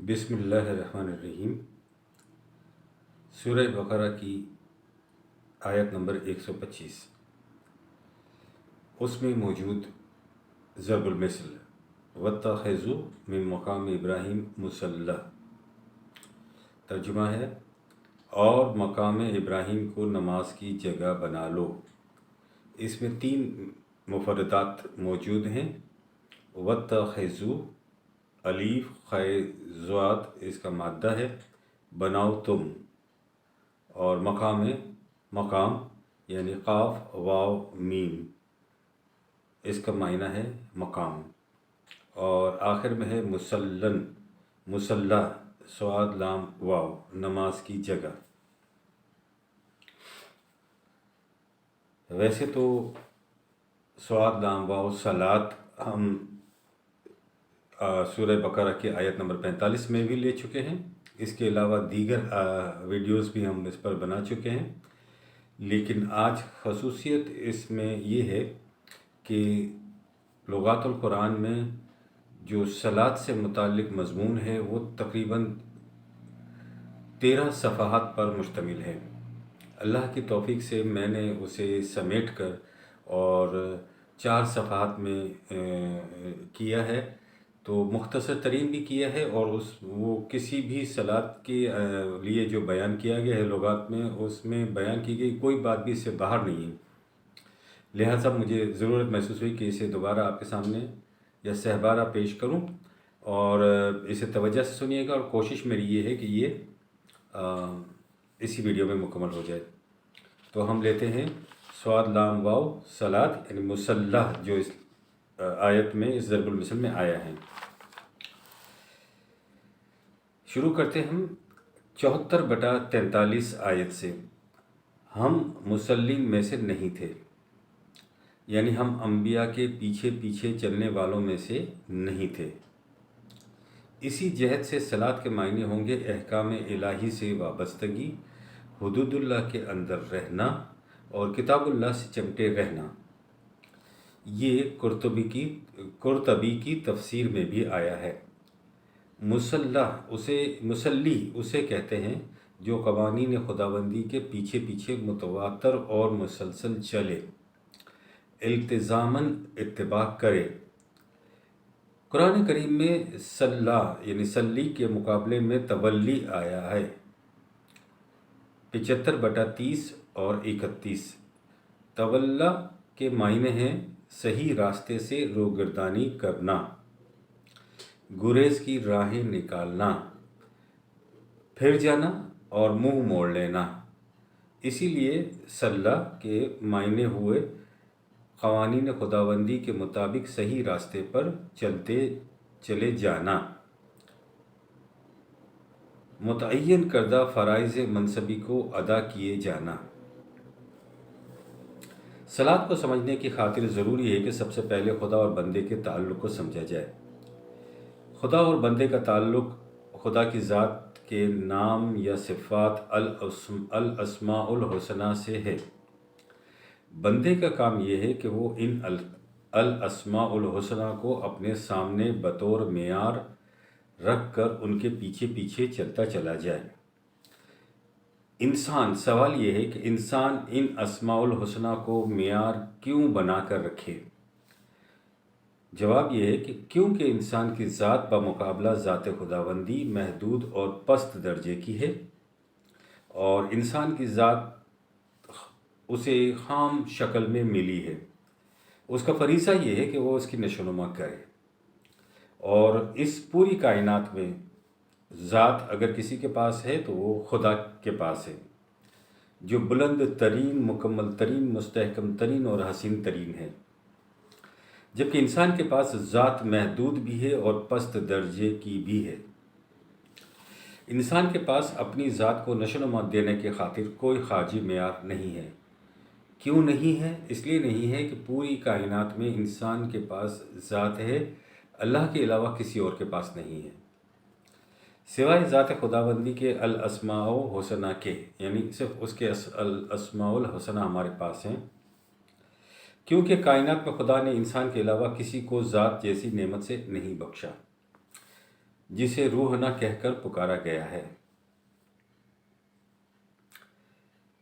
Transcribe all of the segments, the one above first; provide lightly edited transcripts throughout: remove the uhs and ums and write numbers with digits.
बिस्मिल्लाहिर्रहमानिर्रहीम। सूरह बकरा की आयत नंबर 125, उसमें मौजूद ज़रबुल मिसल वत्तख़िज़ू मिन मक़ाम इब्राहीम मुसल्ला। तर्जुमा है, और मकाम इब्राहीम को नमाज की जगह बना लो। इसमें तीन मुफर्रदात मौजूद हैं। वत्तख़िज़ू अलीफ ख़ाद इसका मादा है, बनाओ तुम, और मकाम यानी क़ाफ वाव मीम इसका मायना है मकाम, और आखिर में है मुसल्लन मुसल्ला स्वाद लाम वाव नमाज की जगह। वैसे तो स्वाद लाम वाव सलात हम सूरह बकरा की आयत नंबर 45 में भी ले चुके हैं। इसके अलावा दीगर वीडियोस भी हम इस पर बना चुके हैं, लेकिन आज खसूसियत इसमें ये है कि लुगातुल कुरान में जो सलात से मुताल्लिक़ मज़मून है वो तकरीबन 13 सफ़हात पर मुश्तमिल है। अल्लाह की तौफ़ीक़ से मैंने उसे समेट कर और 4 सफ़हात में किया है, तो मुख्तसर तरीन भी किया है, और वो किसी भी सलात के लिए जो बयान किया गया है लुगात में, उसमें बयान की गई कोई बात भी इससे बाहर नहीं है। लिहाजा मुझे ज़रूरत महसूस हुई कि इसे दोबारा आपके सामने या सहबारा पेश करूं, और इसे तवज्जो से सुनिएगा, और कोशिश मेरी ये है कि ये इसी वीडियो में मुकम्मल हो जाए। तो हम लेते हैं स्वाद लाम वाव सलात यानी मुसल्ला, जो इस आयत में इस ज़रबुल मिसल में आया है। शुरू करते हम 74/43 आयत से। हम मुसल्लीन में से नहीं थे, यानी हम अंबिया के पीछे पीछे चलने वालों में से नहीं थे। इसी जहत से सलात के मायने होंगे अहकाम इलाही से वाबस्तगी, हुदूदुल्लाह के अंदर रहना, और किताबुल्लाह से चिमटे रहना। ये कुर्तबी की तफसीर में भी आया है। मुसल्ली उसे कहते हैं जो क़वानीन खुदाबंदी के पीछे पीछे मुतवातर और मुसलसल चले, इल्तिज़ामन इत्तिबा करे। कुरान करीम में सल्ला यानी सल्ली के मुकाबले में तवल्ली आया है 75/30 और 31। तवल्ला के मायने हैं सही रास्ते से रोगर्दानी करना, गुरेज की राहें निकालना, फिर जाना और मुंह मोड़ लेना। इसीलिए सल्ला के मायने हुए क़वानीन खुदाबंदी के मुताबिक सही रास्ते पर चले जाना, मुतअय्यन करदा फ़राइज़ मनसबी को अदा किए जाना। सलात को समझने की खातिर ज़रूरी है कि सबसे पहले खुदा और बंदे के ताल्लुक़ को समझा जाए। खुदा और बंदे का ताल्लुक़ खुदा की ज़ात के नाम या सिफ़ात अल अस्माउल हुस्ना से है। बंदे का काम यह है कि वो इन अल अस्माउल हुस्ना को अपने सामने बतौर मेयार रख कर उनके पीछे पीछे चलता चला जाए। सवाल यह है कि इंसान इन अस्माउल हुस्ना को मेयार क्यों बना कर रखे। जवाब यह है कि क्योंकि इंसान की ज़ात बमुकाबला ज़ात खुदाबंदी महदूद और पस्त दर्जे की है, और इंसान की ज़ात उसे खाम शक्ल में मिली है। उसका फरीज़ा ये है कि वो उसकी नशोनुमा करे, और इस पूरी कायनात में ज़ात अगर किसी के पास है तो वो खुदा के पास है, जो बुलंद तरीन, मुकम्मल तरीन, मुस्तहकम तरीन और हसीन तरीन है। जबकि इंसान के पास ज़ात महदूद भी है और पस्त दर्जे की भी है। इंसान के पास अपनी ज़ात को नशोनुमा देने के खातिर कोई खारजी मेयार नहीं है। क्यों नहीं है? इसलिए नहीं है कि पूरी कायनात में इंसान के पास ज़ात है, अल्लाह के अलावा किसी और के पास नहीं है, सिवाय ज़ात खुदाबंदी के अल अस्माउल हुस्ना के, यानी सिर्फ उसके अल अस्माउल हुस्ना हमारे पास हैं। क्योंकि कायनात में खुदा ने इंसान के अलावा किसी को ज़ात जैसी नेमत से नहीं बख्शा। जिसे रूह न कहकर पुकारा गया है।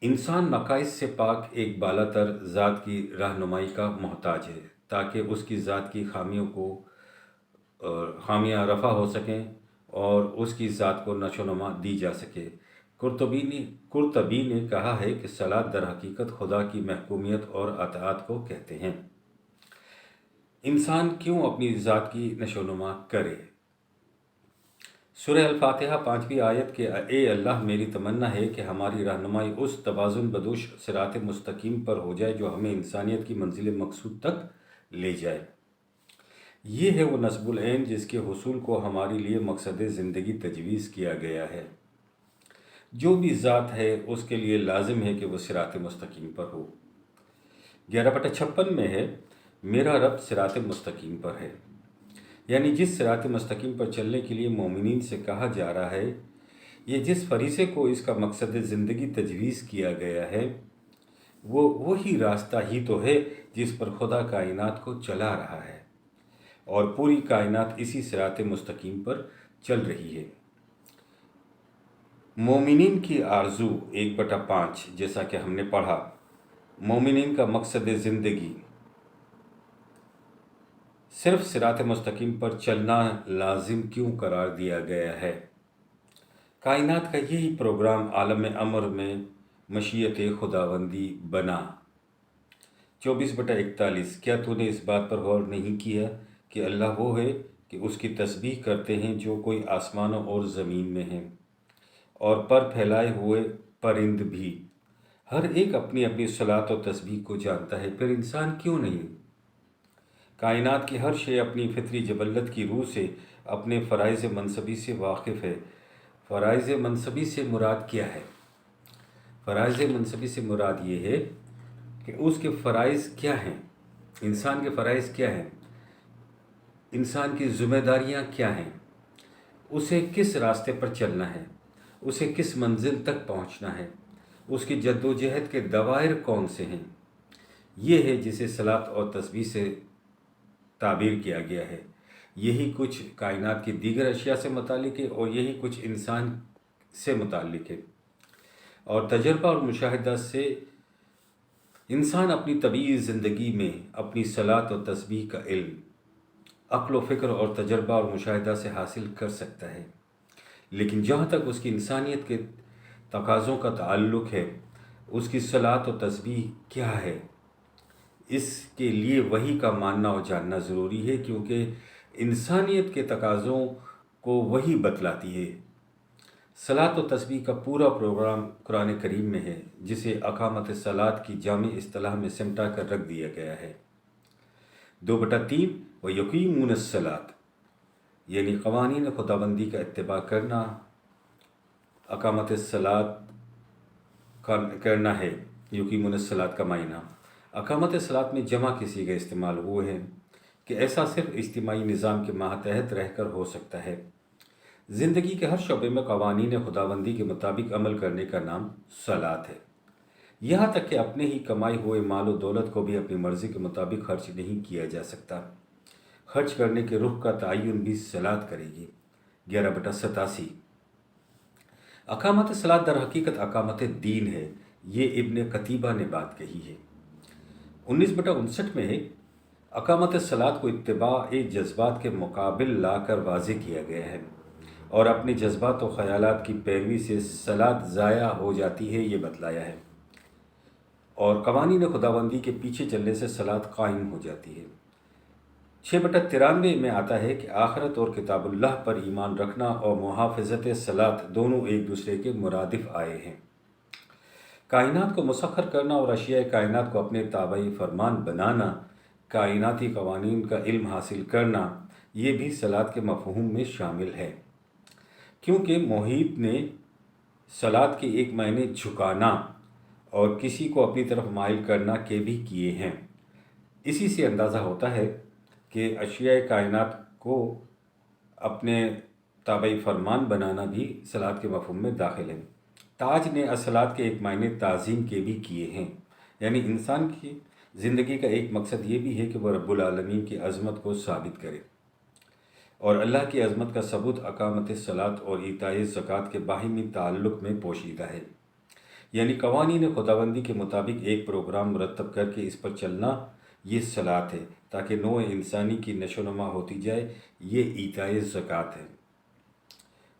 इंसान नकाइस से पाक एक बालातर ज़ात की रहनुमाई का मोहताज है ताकि उसकी ज़ात की खामियां रफ़ा हो सकें और उसकी ज़ात को नशोनुमा दी जा सके। कुर्तबी ने कहा है कि सलात दर हकीकत खुदा की महकूमियत और अताअत को कहते हैं। इंसान क्यों अपनी ज़ात की नशोनुमा करे? सूरह अल-फातिहा 5वीं आयत के ए अल्लाह, मेरी तमन्ना है कि हमारी रहनुमाई उस तवाज़ुन बदोश सिरात मुस्तकीम पर हो जाए जो हमें इंसानियत की मंजिल मकसूद तक ले जाए। ये है वो नस्बुल ऐन जिसके हुसूल को हमारे लिए मकसद ज़िंदगी तजवीज़ किया गया है। जो भी ज़ात है उसके लिए लाजिम है कि वह सिरात मुस्तकीम पर हो। 11/56 में है, मेरा रब सिरात मुस्तकीम पर है, यानी जिस सिरात मुस्तकीम पर चलने के लिए मोमिनीन से कहा जा रहा है, ये जिस फरीसे को इसका मकसद ज़िंदगी तजवीज़ किया गया है, वो वही रास्ता ही तो है जिस पर खुदा कायनात को चला रहा है और पूरी कायनात इसी सिरात मुस्तकीम पर चल रही है। मोमिनीन की आरज़ू 1/5, जैसा कि हमने पढ़ा, मोमिनीन का मकसद ज़िंदगी सिर्फ सिरात मुस्तकीम पर चलना लाजिम क्यों करार दिया गया है? कायनात का यही प्रोग्राम आलम अमर में मशीयत खुदावंदी बना। 24/41, क्या तूने इस बात पर गौर नहीं किया कि अल्लाह वो है कि उसकी तस्बीह करते हैं जो कोई आसमानों और ज़मीन में हैं, और पर फैलाए हुए परिंद भी, हर एक अपनी अपनी सलात और तस्बीह को जानता है, फिर इंसान क्यों नहीं? कायनात की हर शे अपनी फितरी जबल्लत की रूह से अपने फ़राइज़ मनसबी से वाकिफ़ है। फ़राइज़ मनसबी से मुराद क्या है? फ़राइज़ मनसबी से मुराद ये है कि उसके फ़राइज़ क्या हैं, इंसान के फ़राइज़ क्या हैं, इंसान की ज़िम्मेदारियाँ क्या हैं, उसे किस रास्ते पर चलना है, उसे किस मंजिल तक पहुँचना है, उसकी जद्दोजहद के दवायर कौन से हैं। ये है जिसे सलात और तस्बीह से ताबीर किया गया है। यही कुछ कायनात की दीगर अशिया से मुतालिक है और यही कुछ इंसान से मुतालिक है। और तजर्बा और मुशाहिदा से इंसान अपनी तबीई ज़िंदगी में अपनी सलात और तस्बीह का इल्म अक्ल व फ़िक्र और तजर्बा और मुशाहिदा से हासिल कर सकता है। लेकिन जहाँ तक उसकी इंसानियत के तकाज़ों का ताल्लुक़ है, उसकी सलात और तस्बीह क्या है, इसके लिए वही का मानना और जानना ज़रूरी है, क्योंकि इंसानियत के तकाज़ों को वही बतलाती है। सलात और तस्बीह का पूरा प्रोग्राम कुरान करीम में है, जिसे अकामत सलात की जामी इस्तिलाह में सिमटा कर रख दिया गया है। 2/3 व यकीमून सलात, यानी क़वानीन खुदाबंदी का इत्तिबा करना, अकामत सलात करना है। यकीमून सलात का मायना अकामत सलात में जमा किसी का इस्तेमाल वो है कि ऐसा सिर्फ इज्तिमाई निज़ाम के मातहत रहकर हो सकता है। ज़िंदगी के हर शोबे में क़वानीन खुदाबंदी के मुताबिक अमल करने का नाम सलात है। यहाँ तक कि अपने ही कमाई हुए माल और दौलत को भी अपनी मर्ज़ी के मुताबिक खर्च नहीं किया जा सकता। खर्च करने के रुख का तयन भी सलात करेगी। 11/87, अकामत सलात दर हकीकत अकामत दीन है। ये इब्न कतीबा ने बात कही है। 19/59 में है, अकामत सलात को इत्तिबा जज्बात के मुकाबिल ला कर वाज़े किया गया है और अपने जज्बात और ख़यालात की पैरवी से सलात ज़ाया हो जाती है, ये बतलाया है, और क़वानीन खुदाबंदी के पीछे चलने से सलात कायम हो जाती है। 6/93 में आता है कि आखिरत और किताबुल्लाह पर ईमान रखना और मुहाफ़िज़त सलात दोनों एक दूसरे के मुरादिफ आए हैं। कायनात को मुसख्खर करना और अशियाए कायनात को अपने ताबई फरमान बनाना, कायनाती क़वानीन का इल्म हासिल करना, ये भी सलात के मफ़हूम में शामिल है, क्योंकि मुहीत ने सलात के एक मायने झुकाना और किसी को अपनी तरफ माइल करना के भी किए हैं। इसी से अंदाज़ा होता है कि अशियाए कायनात को अपने ताबई फरमान बनाना भी सलात के मफ़हूम में दाखिल है। ताज ने असलात के एक मायने ताज़ीम के भी किए हैं, यानी इंसान की ज़िंदगी का एक मकसद ये भी है कि वह रब्बुल आलमीन की अज़मत को साबित करे اور اللہ کی عظمت کا ثبوت اقامت صلاۃ اور ایتائے زکوٰۃ کے باہمی تعلق میں پوشیدہ ہے۔ یعنی قوانین خداوندی کے مطابق ایک پروگرام مرتب کر کے اس پر چلنا، یہ صلاۃ ہے تاکہ نوع انسانی کی نشو و نما ہوتی جائے، یہ ایتائے زکوٰۃ ہے۔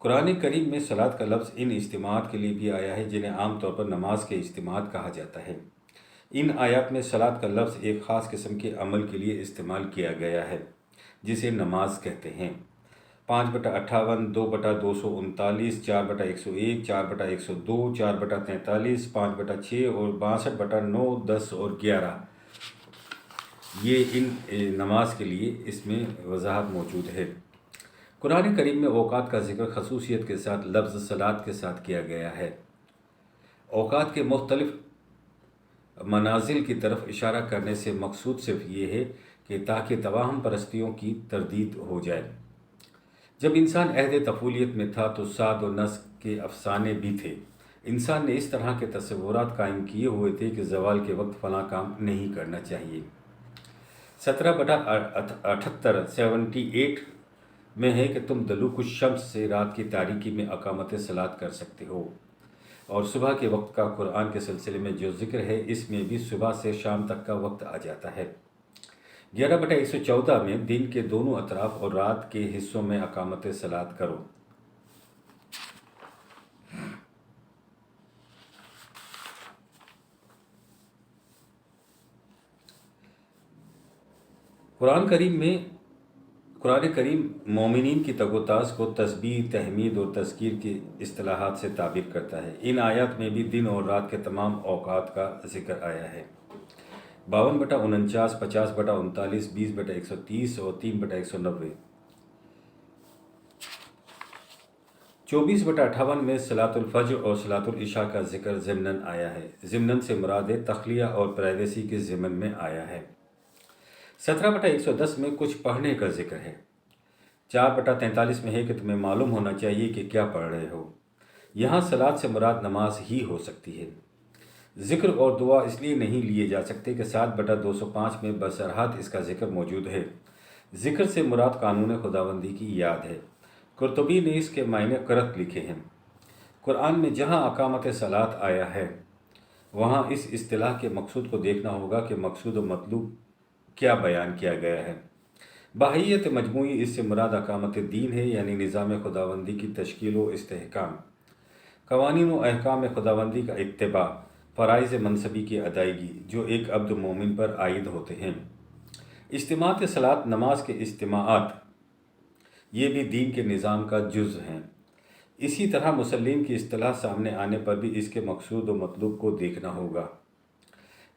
قرآن کریم میں صلاۃ کا لفظ ان اجتماعات کے لیے بھی آیا ہے جنہیں عام طور پر نماز کے اجتماعات کہا جاتا ہے۔ ان آیات میں صلاۃ کا لفظ ایک خاص قسم کے عمل کے لیے استعمال کیا گیا ہے جسے نماز کہتے ہیں۔ 5/58، 2/239، 4/101، 4/102، 4/43، 5/6 اور 62/9، 10 اور 11، یہ ان نماز کے لیے اس میں وضاحت موجود ہے۔ قرآن کریم میں اوقات کا ذکر خصوصیت کے ساتھ لفظ صلاۃ کے ساتھ کیا گیا ہے۔ اوقات کے مختلف منازل کی طرف اشارہ کرنے سے مقصود صرف یہ ہے کہ تاکہ توہم پرستیوں کی تردید ہو جائے۔ جب انسان عہد طفولیت میں تھا تو سعد و نسق کے افسانے بھی تھے۔ انسان نے اس طرح کے تصورات قائم کیے ہوئے تھے کہ زوال کے وقت فلاں کام نہیں کرنا چاہیے۔ 17/78 78 میں ہے کہ تم دلوک الشمس سے رات کی تاریکی میں اقامت صلاۃ کر سکتے ہو، اور صبح کے وقت کا قرآن کے سلسلے میں جو ذکر ہے اس میں بھی صبح سے شام تک کا وقت آ جاتا ہے۔ 11/114 میں دن کے دونوں اطراف اور رات کے حصوں میں اقامت صلاۃ کرو۔ قرآن کریم مومنین کی تگ و تاز کو تسبیح، تحمید اور تذکیر کی اصطلاحات سے تعبیر کرتا ہے۔ ان آیات میں بھی دن اور رات کے تمام اوقات کا ذکر آیا ہے۔ 52/49، 50/39، 20/130 اور 3/190۔ 24/58 میں صلاۃ الفجر اور صلاۃ العشاء کا ذکر ضمناً آیا ہے۔ ضمناً سے مراد تخلیہ اور پرائیویسی کے ضمن میں آیا ہے۔ 17/110 میں کچھ پڑھنے کا ذکر ہے۔ 4/43 میں ہے کہ تمہیں معلوم ہونا چاہیے کہ کیا پڑھ رہے ہو۔ یہاں صلاۃ سے مراد نماز ہی ہو سکتی ہے۔ ذکر اور دعا اس لیے نہیں لیے جا سکتے کہ 7/205 میں بصراحت اس کا ذکر موجود ہے۔ ذکر سے مراد قانون خداوندی کی یاد ہے۔ قرطبی نے اس کے معنی قرأت لکھے ہیں۔ قرآن میں جہاں اقامت صلاۃ آیا ہے وہاں اس اصطلاح کے مقصود کو دیکھنا ہوگا کہ مقصود و مطلوب کیا بیان کیا گیا ہے۔ بحیثیت مجموعی اس سے مراد اقامت دین ہے، یعنی نظام خداوندی کی تشکیل و استحکام، قوانین و احکام خداوندی کا اتباع، فرائض منصبی کی ادائیگی جو ایک عبد مومن پر عائد ہوتے ہیں۔ اجتماعات صلاۃ، نماز کے اجتماعات، یہ بھی دین کے نظام کا جز ہیں۔ اسی طرح مسلمین کی اصطلاح سامنے آنے پر بھی اس کے مقصود و مطلوب کو دیکھنا ہوگا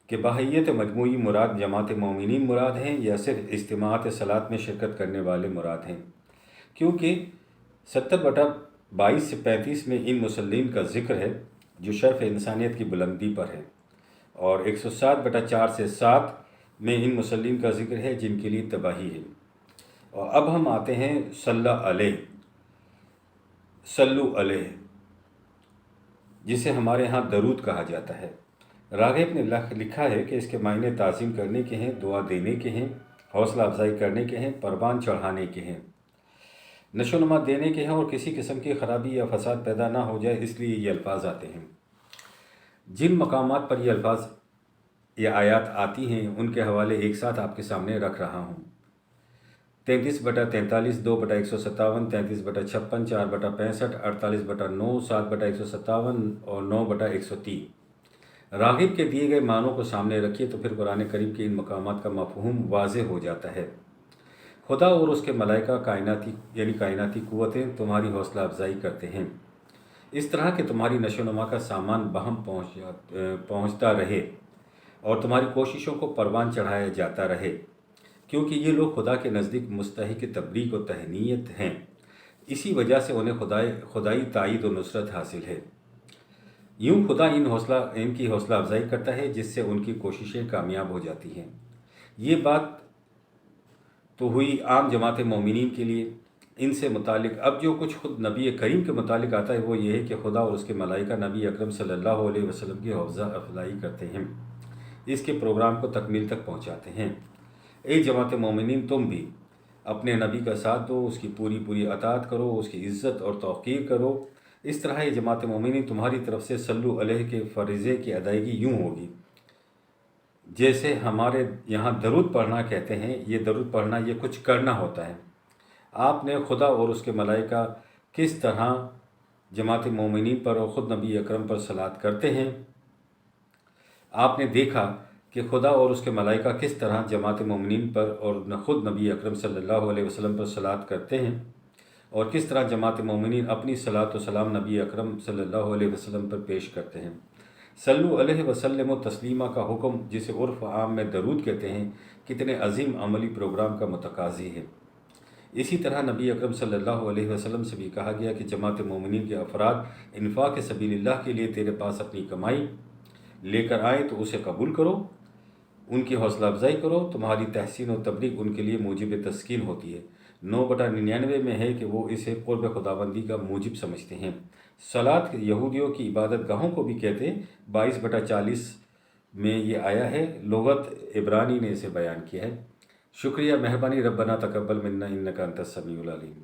کہ بحیثیت مجموعی مراد جماعت مومنین مراد ہیں یا صرف اجتماعات صلاۃ میں شرکت کرنے والے مراد ہیں، کیونکہ 70/22 سے 35 میں ان مسلمین کا ذکر ہے جو شرف انسانیت کی بلندی پر ہے، اور 107/4 سے 7 میں ان مسلمین کا ذکر ہے جن کے لیے تباہی ہے۔ اور اب ہم آتے ہیں صلو علیہ، جسے ہمارے ہاں درود کہا جاتا ہے۔ راغب نے لکھا ہے کہ اس کے معنی تعظیم کرنے کے ہیں، دعا دینے کے ہیں، حوصلہ افزائی کرنے کے ہیں، پروان چڑھانے کے ہیں، نشو و نما دینے کے ہیں، اور کسی قسم کی خرابی یا فساد پیدا نہ ہو جائے اس لیے یہ الفاظ آتے ہیں۔ جن مقامات پر یہ الفاظ یا آیات آتی ہیں ان کے حوالے ایک ساتھ آپ کے سامنے رکھ رہا ہوں۔ 33/43، 2/157، 33/56، 4/65، 48/9، 7/157 اور 9/130۔ راغب کے دیے گئے معنوں کو سامنے رکھیے تو پھر قرآن کریم کے ان مقامات کا مفہوم واضح ہو جاتا ہے۔ خدا اور اس کے ملائکہ کائناتی قوتیں تمہاری حوصلہ افزائی کرتے ہیں، اس طرح کہ تمہاری نشو و نما کا سامان بہم پہنچتا رہے اور تمہاری کوششوں کو پروان چڑھایا جاتا رہے، کیونکہ یہ لوگ خدا کے نزدیک مستحق تبریک و تہنیت ہیں۔ اسی وجہ سے انہیں خدائی تائید و نصرت حاصل ہے۔ یوں خدا ان کی حوصلہ افزائی کرتا ہے جس سے ان کی کوششیں کامیاب ہو جاتی ہیں۔ یہ بات تو ہوئی عام جماعت مومنین کے لیے۔ ان سے متعلق اب جو کچھ خود نبی کریم کے متعلق آتا ہے وہ یہ ہے کہ خدا اور اس کے ملائکہ نبی اکرم صلی اللہ علیہ وسلم کی حوصلہ افزائی کرتے ہیں، اس کے پروگرام کو تکمیل تک پہنچاتے ہیں۔ اے جماعت مومنین، تم بھی اپنے نبی کا ساتھ دو، اس کی پوری اطاعت کرو، اس کی عزت اور توقیر کرو۔ اس طرح یہ جماعت مومنین تمہاری طرف سے صلو علیہ کے فریضے کی ادائیگی یوں ہوگی جیسے ہمارے یہاں درود پڑھنا کہتے ہیں۔ یہ درود پڑھنا یہ کچھ کرنا ہوتا ہے۔ آپ نے خدا اور اس کے ملائکہ کس طرح جماعت مومنین پر اور خود نبی اکرم پر صلوات کرتے ہیں، آپ نے دیکھا کہ خدا اور اس کے ملائکہ کس طرح جماعت مومنین پر اور خود نبی اکرم صلی اللہ علیہ وسلم پر صلوات کرتے ہیں، اور کس طرح جماعت مومنین اپنی صلاۃ و سلام نبی اکرم صلی اللہ علیہ وسلم پر پیش کرتے ہیں۔ صلو علیہ وسلم و تسلیمہ کا حکم، جسے عرف عام میں درود کہتے ہیں، کتنے عظیم عملی پروگرام کا متقاضی ہے۔ اسی طرح نبی اکرم صلی اللہ علیہ وسلم سے بھی کہا گیا کہ جماعت مومنین کے افراد انفاق سبیل اللہ کے لیے تیرے پاس اپنی کمائی لے کر آئیں تو اسے قبول کرو، ان کی حوصلہ افزائی کرو، تمہاری تحسین و تبلیغ ان کے لیے موجب تسکین ہوتی ہے۔ 9/99 میں ہے کہ وہ اسے قرب خداوندی کا موجب سمجھتے ہیں۔ صلاۃ یہودیوں کی عبادت گاہوں کو بھی کہتے ہیں۔ 22/40 میں یہ آیا ہے، لغت عبرانی نے اسے بیان کیا ہے۔ شکریہ، مہربانی، ربنا تقبل منا انک انت السمیع العلیم۔